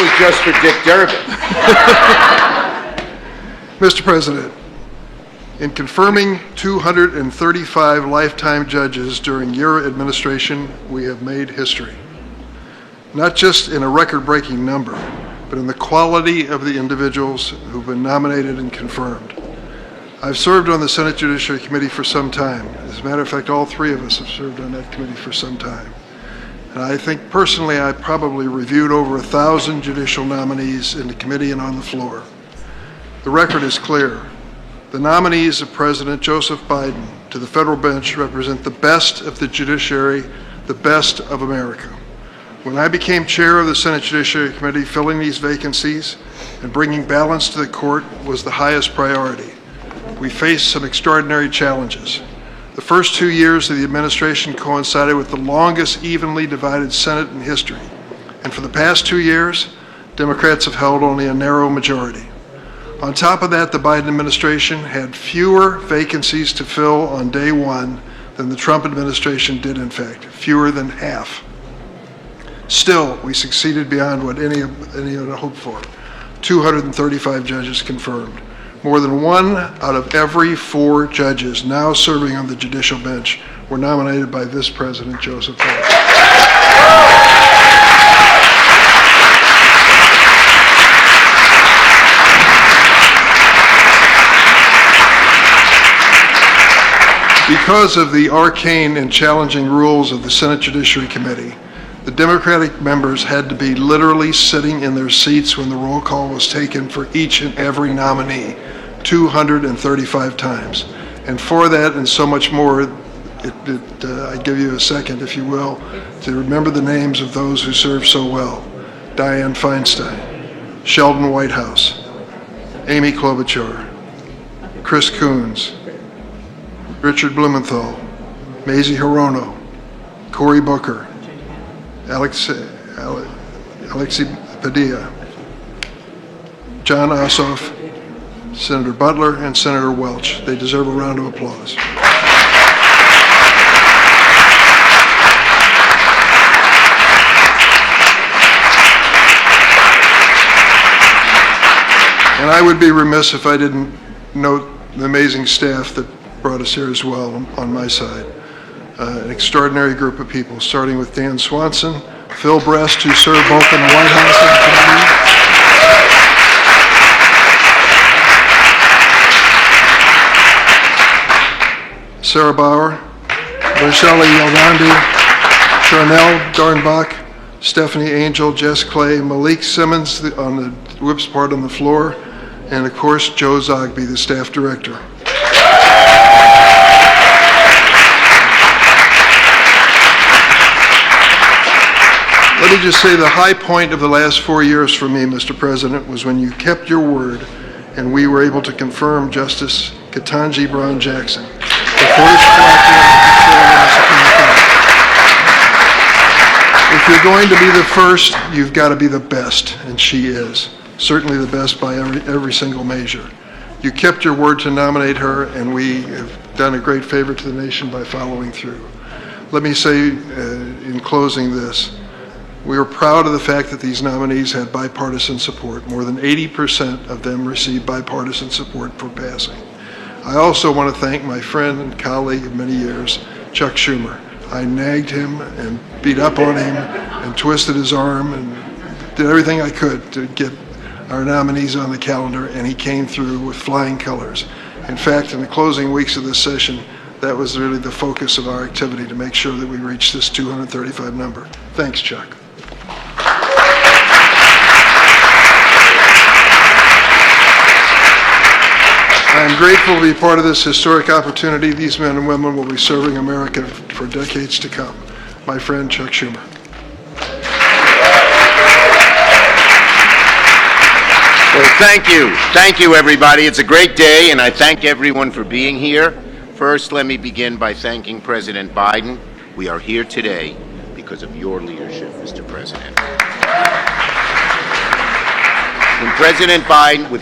was just for Dick Durbin. Mr. President, in confirming 235 lifetime judges during your administration, we have made history. Not just in a record-breaking number, but in the quality of the individuals who've been nominated and confirmed. I've served on the Senate Judiciary Committee for some time. As a matter of fact, all three of us have served on that committee for some time. And I think personally I probably reviewed over 1,000 judicial nominees in the committee and on the floor. The record is clear. The nominees of President Joseph Biden to the federal bench represent the best of the judiciary, the best of America. When I became chair of the Senate Judiciary Committee, filling these vacancies and bringing balance to the court was the highest priority. We faced some extraordinary challenges. The first 2 years of the administration coincided with the longest evenly divided Senate in history. And for the past 2 years, Democrats have held only a narrow majority. On top of that, the Biden administration had fewer vacancies to fill on day one than the Trump administration did, in fact, fewer than half. Still, we succeeded beyond what any had hoped for. 235 judges confirmed. More than 1 out of every 4 judges now serving on the judicial bench were nominated by this President, Joseph Biden. Because of the arcane and challenging rules of the Senate Judiciary Committee, the Democratic members had to be literally sitting in their seats when the roll call was taken for each and every nominee, 235 times. And for that and so much more, I give you a second, if you will, to remember the names of those who served so well. Dianne Feinstein, Sheldon Whitehouse, Amy Klobuchar, Chris Coons, Richard Blumenthal, Mazie Hirono, Cory Booker, Alexei Padilla, John Ossoff, Senator Butler, and Senator Welch. They deserve a round of applause. And I would be remiss if I didn't note the amazing staff that brought us here as well on my side. An extraordinary group of people, starting with Dan Swanson, Phil Brest, who served both in the White House and the committee. Sarah Bauer, Rochelle Yolandi, Charnel Darnbach, Stephanie Angel, Jess Clay, Malik Simmons on the whips part on the floor, and of course Joe Zogby, the staff director. Let me just say the high point of the last 4 years for me, Mr. President, was when you kept your word and we were able to confirm Justice Ketanji Brown Jackson, the first black woman to serve on the Supreme Court. If you're going to be the first, you've got to be the best, and she is. Certainly the best by every single measure. You kept your word to nominate her, and we have done a great favor to the nation by following through. Let me say in closing this. We are proud of the fact that these nominees had bipartisan support. More than 80% of them received bipartisan support for passing. I also want to thank my friend and colleague of many years, Chuck Schumer. I nagged him and beat up on him and twisted his arm and did everything I could to get our nominees on the calendar, and he came through with flying colors. In fact, in the closing weeks of this session, that was really the focus of our activity to make sure that we reach this 235 number. Thanks, Chuck. I am grateful to be part of this historic opportunity. These men and women will be serving America for decades to come. My friend, Chuck Schumer. Well, thank you. Thank you, everybody. It's a great day, and I thank everyone for being here. First, let me begin by thanking President Biden. We are here today because of your leadership, Mr. President. With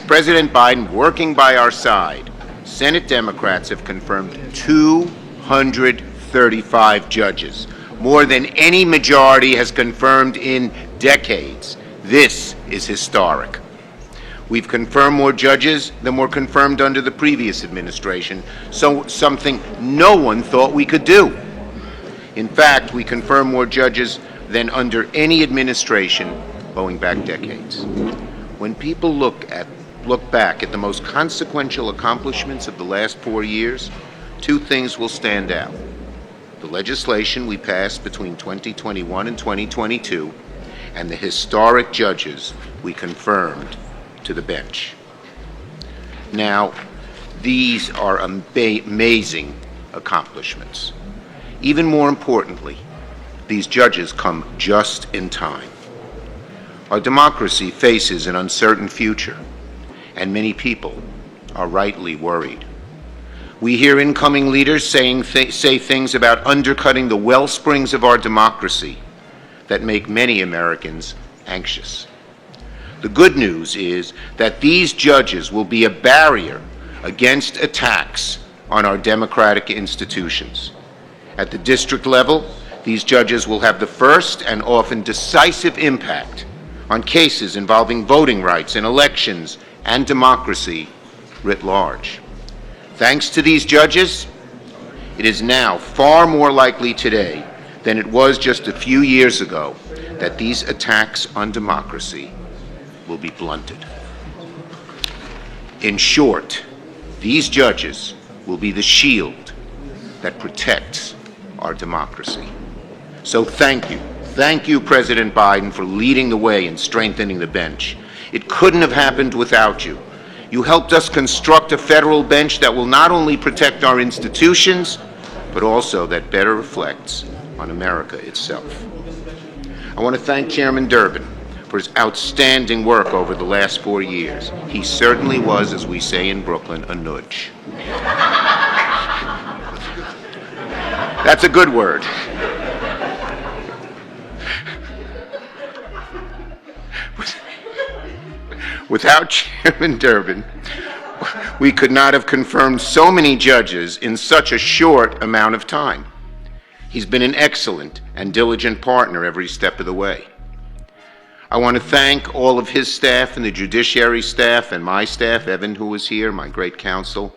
President Biden working by our side, Senate Democrats have confirmed 235 judges, more than any majority has confirmed in decades. This is historic. We've confirmed more judges than were confirmed under the previous administration, so something no one thought we could do. In fact, we confirm more judges than under any administration going back decades. When people look back at the most consequential accomplishments of the last 4 years, two things will stand out: the legislation we passed between 2021 and 2022, and the historic judges we confirmed to the bench. Now, these are amazing accomplishments. Even more importantly, these judges come just in time. Our democracy faces an uncertain future, and many people are rightly worried. We hear incoming leaders say things about undercutting the well springs of our democracy that make many Americans anxious. The good news is that these judges will be a barrier against attacks on our democratic institutions. At the district level, these judges will have the first and often decisive impact on cases involving voting rights in elections and democracy writ large. Thanks to these judges, it is now far more likely today than it was just a few years ago that these attacks on democracy will be blunted. In short, these judges will be the shield that protects our democracy. So thank you. Thank you, President Biden, for leading the way in strengthening the bench. It couldn't have happened without you. You helped us construct a federal bench that will not only protect our institutions, but also that better reflects on America itself. I want to thank Chairman Durbin for his outstanding work over the last 4 years. He certainly was, as we say in Brooklyn, a nudge. That's a good word. Without Chairman Durbin, we could not have confirmed so many judges in such a short amount of time. He's been an excellent and diligent partner every step of the way. I want to thank all of his staff and the judiciary staff and my staff, Evan, who was here, my great counsel,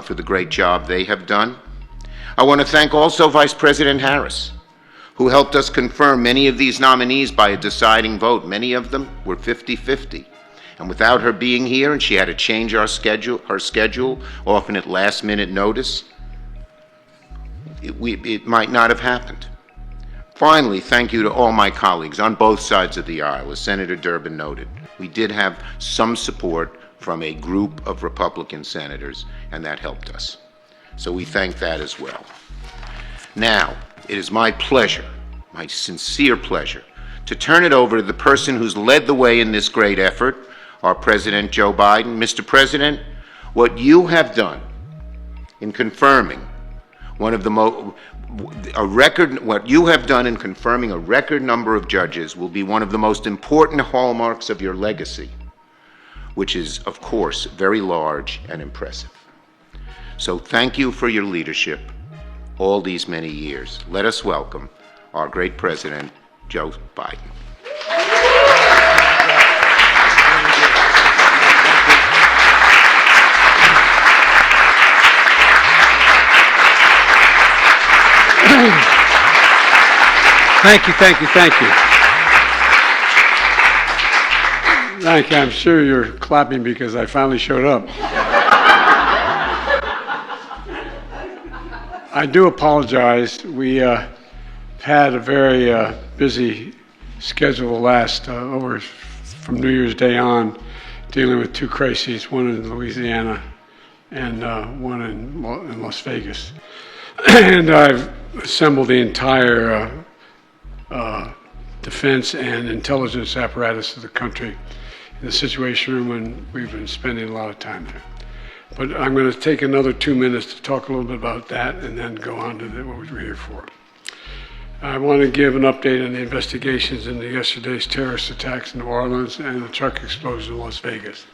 for the great job they have done. I want to thank also Vice President Harris, who helped us confirm many of these nominees by a deciding vote. Many of them were 50-50. And without her being here, and she had to change her schedule, often at last-minute notice, it might not have happened. Finally, thank you to all my colleagues on both sides of the aisle. As Senator Durbin noted, we did have some support from a group of Republican senators, and that helped us. So we thank that as well. Now, it is my pleasure, my sincere pleasure, to turn it over to the person who's led the way in this great effort, our President Joe Biden. Mr. President, what you have done in confirming what you have done in confirming a record number of judges will be one of the most important hallmarks of your legacy, which is, of course, very large and impressive. So thank you for your leadership all these many years. Let us welcome our great President, Joe Biden. Thank you, thank you, thank you. Thank you. I'm sure you're clapping because I finally showed up. I do apologize. We had a very busy schedule the last over from New Year's Day on, dealing with two crises, one in Louisiana and one in Las Vegas. And I've assembled the entire defense and intelligence apparatus of the country in the Situation Room, and we've been spending a lot of time there. But I'm going to take another 2 minutes to talk a little bit about that and then go on to what we're here for. I want to give an update on the investigations into yesterday's terrorist attacks in New Orleans and the truck explosion in Las Vegas.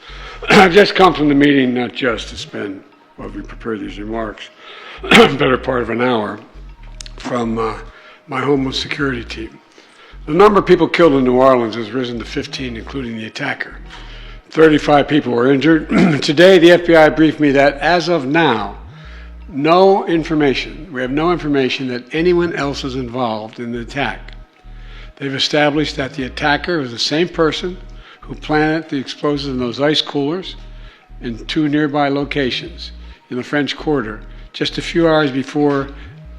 I've just come from the meeting, not just to spend, while we prepare these remarks, better part of an hour from my Homeland Security team. The number of people killed in New Orleans has risen to 15, including the attacker. 35 people were injured. Today, the FBI briefed me that as of now, we have no information that anyone else is involved in the attack. They've established that the attacker was the same person who planted the explosives in those ice coolers in 2 nearby locations in the French Quarter just a few hours before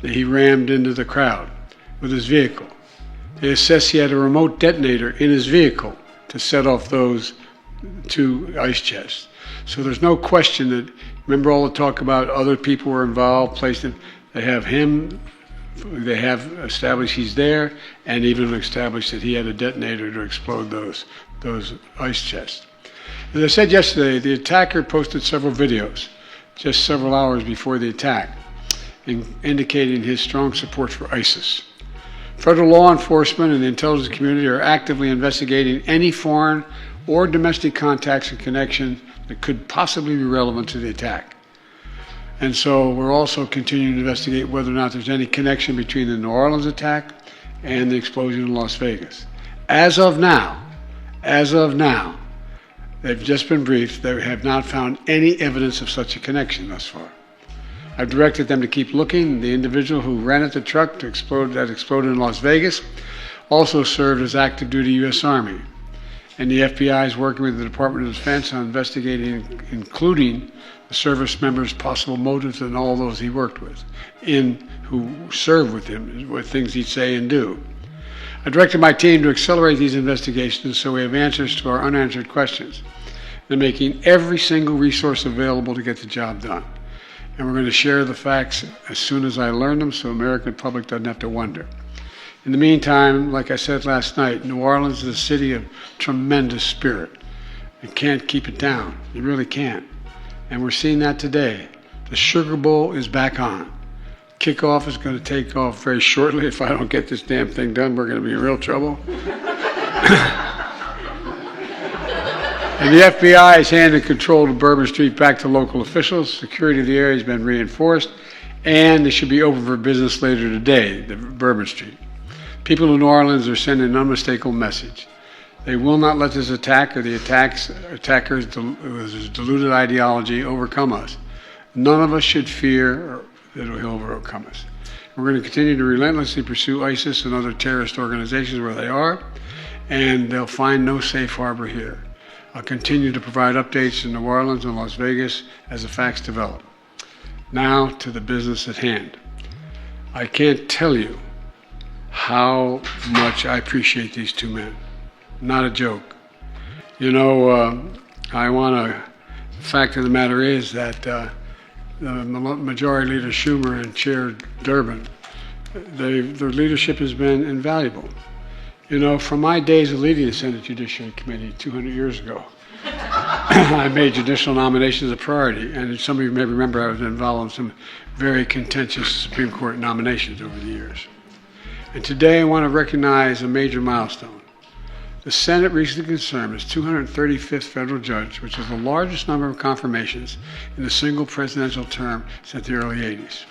he rammed into the crowd with his vehicle. They assessed he had a remote detonator in his vehicle to set off those 2 ice chests. So there's no question that, remember all the talk about other people were involved, they have him, they have established he's there, and even established that he had a detonator to explode those ice chests. As I said yesterday, the attacker posted several videos just several hours before the attack, indicating his strong support for ISIS. Federal law enforcement and the intelligence community are actively investigating any foreign or domestic contacts and connections that could possibly be relevant to the attack. And so we're also continuing to investigate whether or not there's any connection between the New Orleans attack and the explosion in Las Vegas. As of now, they've just been briefed. They have not found any evidence of such a connection thus far. I've directed them to keep looking. The individual who rented the truck that exploded in Las Vegas also served as active duty U.S. Army. And the FBI is working with the Department of Defense on investigating, including the service members' possible motives and all those he worked with, who served with him, what things he'd say and do. I directed my team to accelerate these investigations so we have answers to our unanswered questions. They're making every single resource available to get the job done. And we're going to share the facts as soon as I learn them so the American public doesn't have to wonder. In the meantime, like I said last night, New Orleans is a city of tremendous spirit. You can't keep it down. You really can't. And we're seeing that today. The Sugar Bowl is back on. Kickoff is going to take off very shortly. If I don't get this damn thing done, we're going to be in real trouble. And the FBI has handed control of Bourbon Street back to local officials. Security of the area has been reinforced, and they should be open for business later today, the Bourbon Street. People in New Orleans are sending an unmistakable message. They will not let this attack or the attackers' deluded ideology overcome us. None of us should fear that he'll overcome us. We're going to continue to relentlessly pursue ISIS and other terrorist organizations where they are, and they'll find no safe harbor here. I'll continue to provide updates in New Orleans and Las Vegas as the facts develop. Now to the business at hand. I can't tell you how much I appreciate these 2 men. Not a joke. You know, the fact of the matter is that the Majority Leader Schumer and Chair Durbin, their leadership has been invaluable. You know, from my days of leading the Senate Judicial Committee 200 years ago, I made judicial nominations a priority, and some of you may remember I was involved in some very contentious Supreme Court nominations over the years. And today I want to recognize a major milestone. The Senate recently confirmed its 235th federal judge, which is the largest number of confirmations in a single presidential term since the early 80s.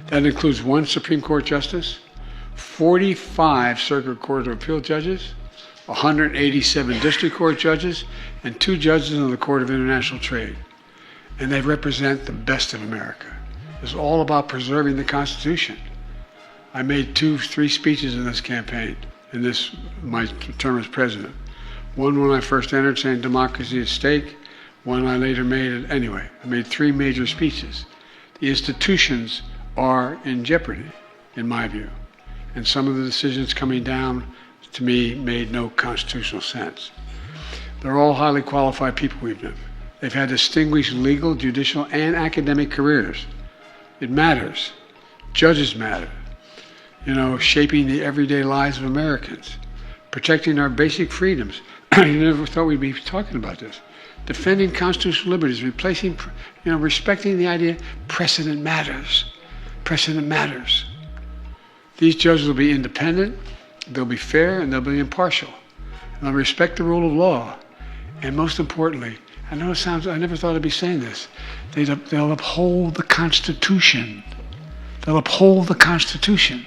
That includes 1 Supreme Court justice, 45 Circuit Court of Appeal judges, 187 District Court judges, and 2 judges on the Court of International Trade. And they represent the best of America. It's all about preserving the Constitution. I made 3 speeches in this campaign, in my term as president. One when I first entered saying democracy is at stake, one I later made, anyway, I made 3 major speeches. The institutions are in jeopardy, in my view. And some of the decisions coming down, to me, made no constitutional sense. They're all highly qualified people we've known. They've had distinguished legal, judicial, and academic careers. It matters. Judges matter. You know, shaping the everyday lives of Americans, protecting our basic freedoms. You never thought we'd be talking about this. Defending constitutional liberties, respecting the idea precedent matters. Precedent matters. These judges will be independent, they'll be fair, and they'll be impartial. And they'll respect the rule of law. And most importantly, I know it sounds, I never thought I'd be saying this, they'll uphold the Constitution. They'll uphold the Constitution.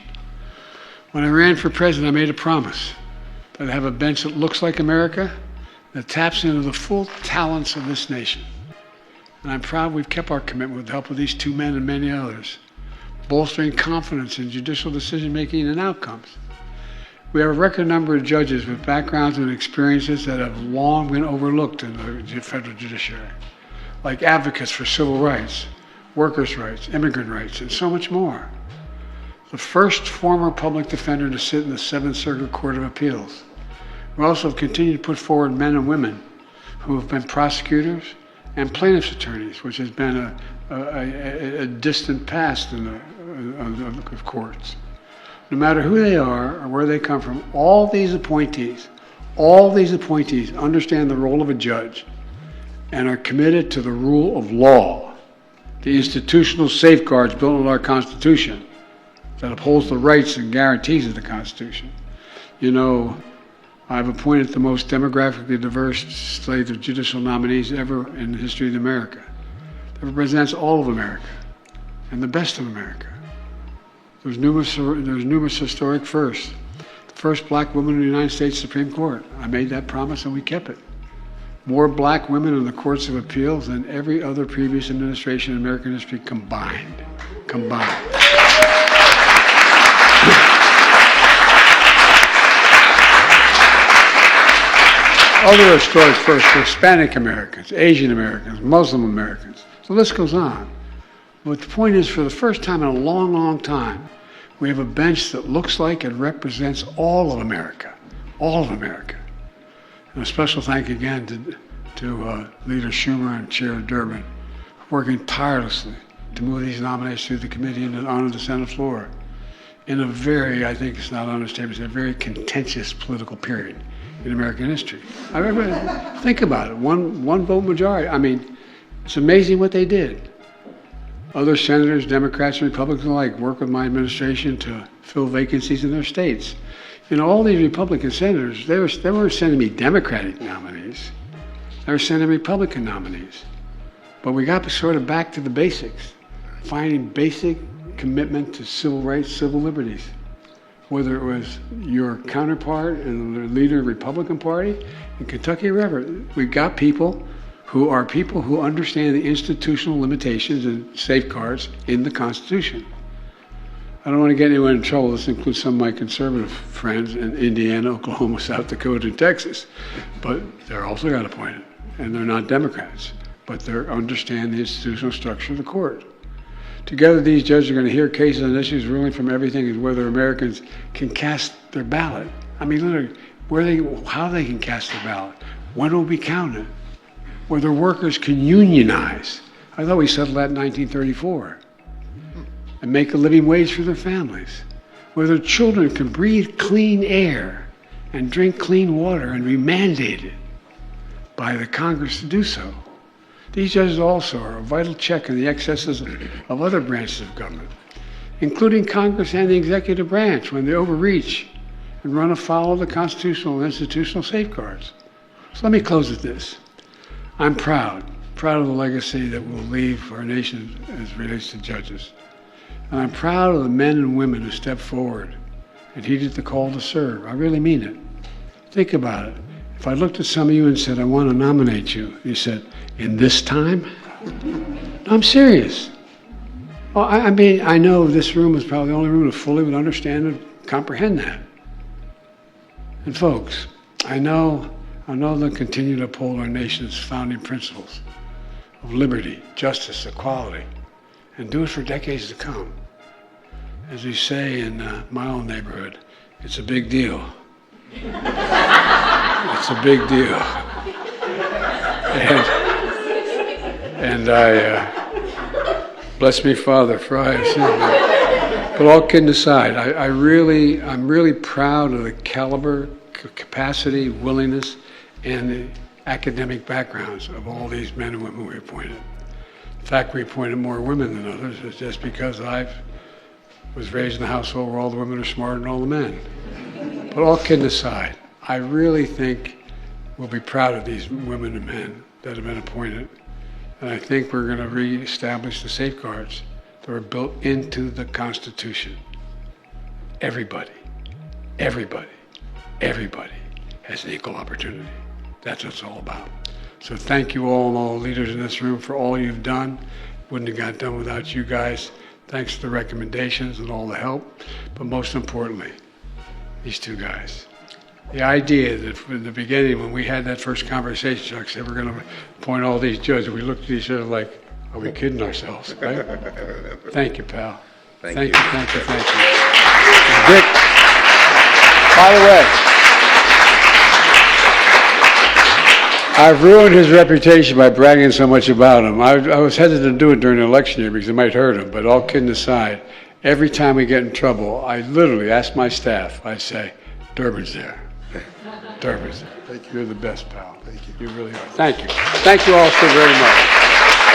When I ran for president, I made a promise. that have a bench that looks like America, that taps into the full talents of this nation. And I'm proud we've kept our commitment with the help of these two men and many others, bolstering confidence in judicial decision-making and outcomes. We have a record number of judges with backgrounds and experiences that have long been overlooked in the federal judiciary, like advocates for civil rights, workers' rights, immigrant rights, and so much more. The first former public defender to sit in the Seventh Circuit Court of Appeals. We also have continued to put forward men and women who have been prosecutors and plaintiffs' attorneys, which has been a distant past of courts. No matter who they are or where they come from, all these appointees understand the role of a judge and are committed to the rule of law, the institutional safeguards built into our Constitution that upholds the rights and guarantees of the Constitution. You know, I've appointed the most demographically diverse slate of judicial nominees ever in the history of America. That represents all of America and the best of America. There's numerous historic firsts. The first black woman in the United States Supreme Court. I made that promise and we kept it. More black women in the courts of appeals than every other previous administration in American history combined. Other historic firsts for Hispanic Americans, Asian Americans, Muslim Americans. The list goes on. But the point is, for the first time in a long, long time, we have a bench that looks like and represents all of America. All of America. And a special thank you again to Leader Schumer and Chair Durbin, working tirelessly to move these nominations through the committee and onto the Senate floor in a very, I think it's not an understatement, it's a very contentious political period in American history. I remember, think about it, one vote majority. I mean, it's amazing what they did. Other senators, Democrats and Republicans alike, work with my administration to fill vacancies in their states. You know, all these Republican senators, they weren't sending me Democratic nominees. They were sending Republican nominees. But we got sort of back to the basics, finding basic commitment to civil rights, civil liberties. Whether it was your counterpart in the leader of the Republican Party in Kentucky or wherever, we've got people who understand the institutional limitations and safeguards in the Constitution. I don't want to get anyone in trouble. This includes some of my conservative friends in Indiana, Oklahoma, South Dakota, and Texas. But they're also got appointed, and they're not Democrats, but they understand the institutional structure of the court. Together, these judges are going to hear cases on issues ruling from everything as whether Americans can cast their ballot. I mean, literally, how they can cast their ballot, when it will be counted, whether workers can unionize. I thought we settled that in 1934. And make a living wage for their families. Whether children can breathe clean air and drink clean water and be mandated by the Congress to do so. These judges also are a vital check on the excesses of other branches of government, including Congress and the executive branch when they overreach and run afoul of the constitutional and institutional safeguards. So let me close with this. I'm proud of the legacy that we'll leave for our nation as it relates to judges. And I'm proud of the men and women who stepped forward and heeded the call to serve. I really mean it. Think about it. If I looked at some of you and said, I want to nominate you, you said, in this time? I'm serious. Well, I mean, I know this room is probably the only room that fully would understand and comprehend that. And folks, I know they'll continue to uphold our nation's founding principles of liberty, justice, equality, and do it for decades to come. As we say in my own neighborhood, it's a big deal. It's a big deal. And I, bless me, Father, for I have sinned. But all kidding aside, I'm really proud of the caliber, capacity, willingness, and the academic backgrounds of all these men and women we appointed. In fact, we appointed more women than others. It's just because I was raised in a household where all the women are smarter than all the men. But all kidding aside, I really think we'll be proud of these women and men that have been appointed. And I think we're going to reestablish the safeguards that were built into the Constitution. Everybody, everybody, everybody as an equal opportunity. That's what it's all about. So thank you all and all the leaders in this room for all you've done. Wouldn't have got done without you guys. Thanks for the recommendations and all the help. But most importantly, these two guys. The idea that from the beginning, when we had that first conversation, Chuck said, we're going to appoint all these judges. We looked at each other like, are we kidding ourselves, right? Thank you, pal. Thank you. And Dick, by the way, I've ruined his reputation by bragging so much about him. I was hesitant to do it during the election year because it might hurt him, but all kidding aside, every time we get in trouble, I literally ask my staff, I say, Durbin's there. Durbin's there. Thank you. You're the best, pal. Thank you. You really are. Thank you. Thank you all so very much.